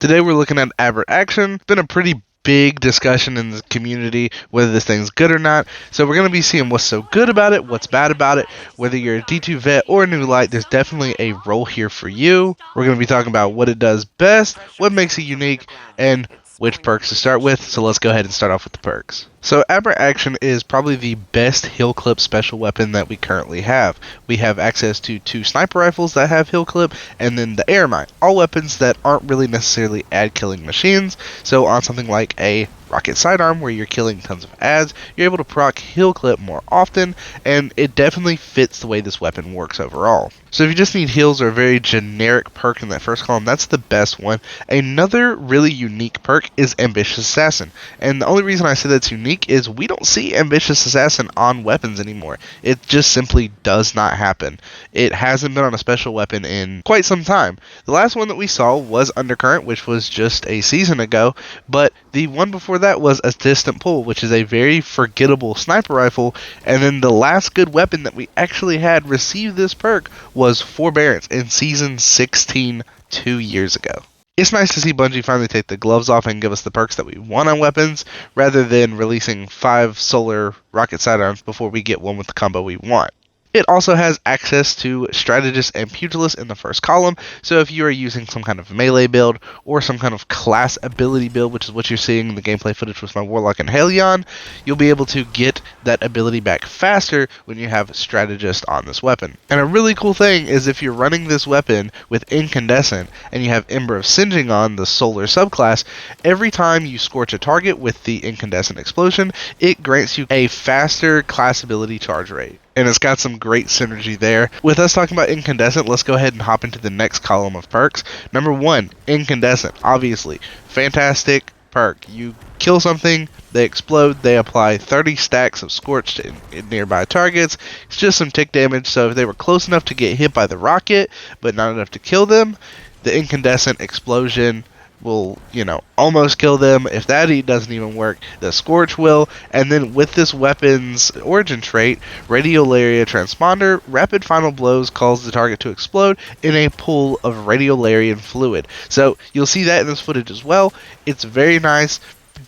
Today we're looking at Aberrant Action. It's been a pretty big discussion in the community whether this thing's good or not. So we're going to be seeing what's so good about it, what's bad about it. Whether you're a D2 vet or a new light, there's definitely a role here for you. We're going to be talking about what it does best, what makes it unique, and which perks to start with. So let's go ahead and start off with the perks. So Aberrant Action is probably the best hill clip special weapon that we currently have. We have access to 2 sniper rifles that have hill clip, and then the air mine. All weapons that aren't really necessarily ad killing machines. So on something like a rocket sidearm where you're killing tons of ads, you're able to proc hill clip more often, and it definitely fits the way this weapon works overall. So if you just need heals or a very generic perk in that first column, that's the best one. Another really unique perk is Ambitious Assassin, and the only reason I say that's unique is we don't see Ambitious Assassin on weapons anymore. It just simply does not happen. It hasn't been on a special weapon in quite some time. The last one that we saw was Undercurrent, which was just a season ago, but the one before that was a Distant Pull, which is a very forgettable sniper rifle, and then the last good weapon that we actually had receive this perk was Forbearance in Season 16 2 years ago. It's nice to see Bungie finally take the gloves off and give us the perks that we want on weapons, rather than releasing 5 solar rocket sidearms before we get one with the combo we want. It also has access to Strategist and Pugilist in the first column, so if you are using some kind of melee build or some kind of class ability build, which is what you're seeing in the gameplay footage with my Warlock and Helion, you'll be able to get that ability back faster when you have Strategist on this weapon. And a really cool thing is if you're running this weapon with Incandescent and you have Ember of Singeing on the solar subclass, every time you scorch a target with the Incandescent explosion, it grants you a faster class ability charge rate. And it's got some great synergy there. With us talking about Incandescent, let's go ahead and hop into the next column of perks. Number 1, Incandescent. Obviously, fantastic perk. You kill something, they explode, they apply 30 stacks of scorched in nearby targets. It's just some tick damage, so if they were close enough to get hit by the rocket, but not enough to kill them, the Incandescent explosion will, almost kill them. If that doesn't even work, the Scorch will. And then with this weapon's origin trait, Radiolaria Transponder, rapid final blows cause the target to explode in a pool of Radiolarian fluid. So you'll see that in this footage as well. It's very nice,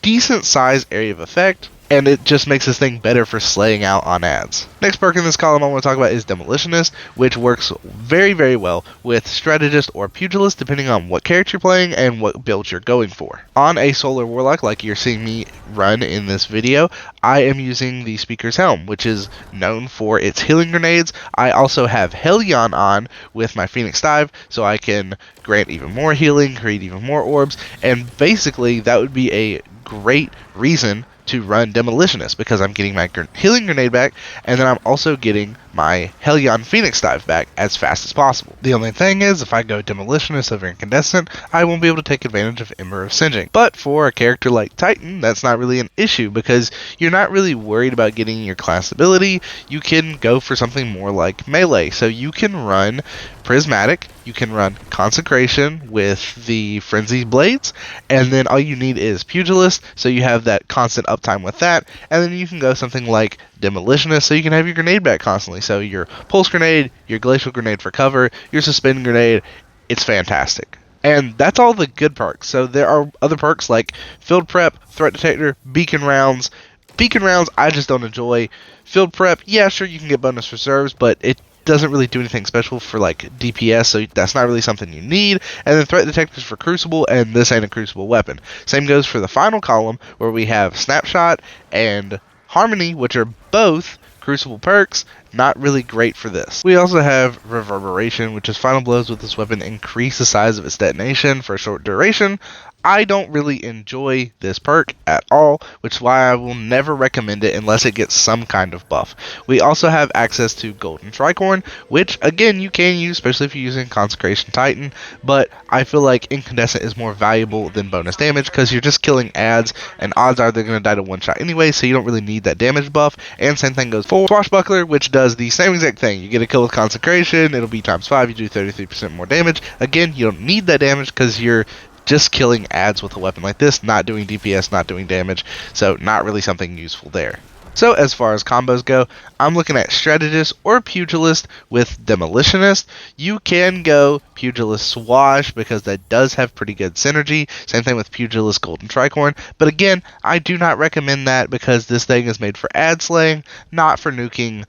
decent size area of effect, and it just makes this thing better for slaying out on ads. Next perk in this column I want to talk about is Demolitionist, which works very, very well with Strategist or Pugilist, depending on what character you're playing and what build you're going for. On a Solar Warlock, like you're seeing me run in this video, I am using the Speaker's Helm, which is known for its healing grenades. I also have Helion on with my Phoenix Dive, so I can grant even more healing, create even more orbs, and basically that would be a great reason to run Demolitionist, because I'm getting my healing grenade back, and then I'm also getting my Helion Phoenix Dive back as fast as possible. The only thing is, if I go Demolitionist over Incandescent, I won't be able to take advantage of Ember of Singeing. But for a character like Titan, that's not really an issue, because you're not really worried about getting your class ability. You can go for something more like melee. So you can run Prismatic, you can run Consecration with the Frenzy Blades, and then all you need is Pugilist, so you have that constant uptime with that, and then you can go something like Demolitionist, so you can have your grenade back constantly. So your Pulse Grenade, your Glacial Grenade for cover, your Suspend Grenade, it's fantastic. And that's all the good perks. So there are other perks like Field Prep, Threat Detector, Beacon Rounds. Beacon Rounds I just don't enjoy. Field Prep, yeah, sure, you can get bonus reserves, but it doesn't really do anything special for like DPS, so that's not really something you need. And then Threat Detectors for Crucible, and this ain't a Crucible weapon. Same goes for the final column, where we have Snapshot and Harmony, which are both Crucible perks, not really great for this. We also have Reverberation, which is final blows with this weapon increase the size of its detonation for a short duration. I don't really enjoy this perk at all, which is why I will never recommend it unless it gets some kind of buff. We also have access to Golden Tricorn, which again you can use, especially if you're using Consecration Titan, but I feel like Incandescent is more valuable than bonus damage, because you're just killing ads, and odds are they're going to die to one shot anyway, so you don't really need that damage buff. And same thing goes for Swashbuckler, which does the same exact thing. You get a kill with Consecration, it'll be ×5, you do 33% more damage. Again, you don't need that damage because you're just killing ads with a weapon like this, not doing DPS, not doing damage, so not really something useful there. So as far as combos go, I'm looking at Strategist or Pugilist with Demolitionist. You can go Pugilist Swash because that does have pretty good synergy. Same thing with Pugilist Golden Tricorn. But again, I do not recommend that because this thing is made for ad slaying, not for nuking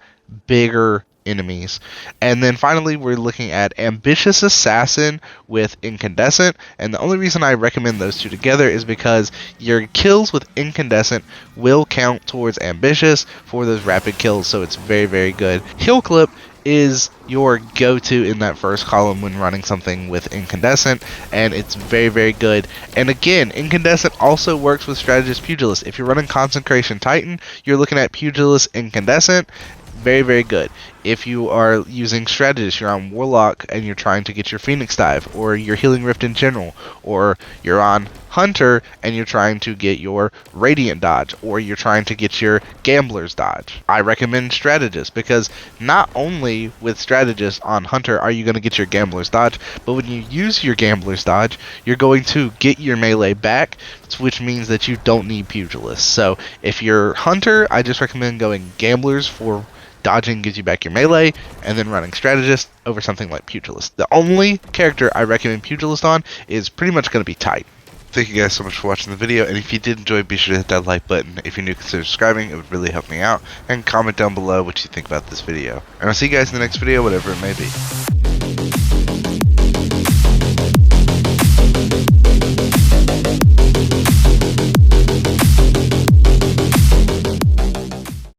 bigger enemies. And then finally, we're looking at Ambitious Assassin with Incandescent. And the only reason I recommend those two together is because your kills with Incandescent will count towards Ambitious for those rapid kills, so it's very, very good. Heal Clip is your go-to in that first column when running something with Incandescent, and it's very, very good. And again, Incandescent also works with Strategist Pugilist. If you're running Consecration Titan, you're looking at Pugilist Incandescent. Very, very good. If you are using Strategist, you're on Warlock and you're trying to get your Phoenix Dive, or your Healing Rift in general, or you're on Hunter and you're trying to get your Radiant dodge, or you're trying to get your Gambler's dodge, I recommend Strategist, because not only with Strategist on Hunter are you going to get your Gambler's dodge, but when you use your Gambler's dodge, you're going to get your melee back, which means that you don't need Pugilist. So if you're Hunter, I just recommend going Gamblers for dodging gives you back your melee, and then running Strategist over something like Pugilist. The only character I recommend Pugilist on is pretty much going to be Titan. Thank you guys so much for watching the video, and if you did enjoy, be sure to hit that like button. If you're new, consider subscribing, it would really help me out, and comment down below what you think about this video. And I'll see you guys in the next video, whatever it may be.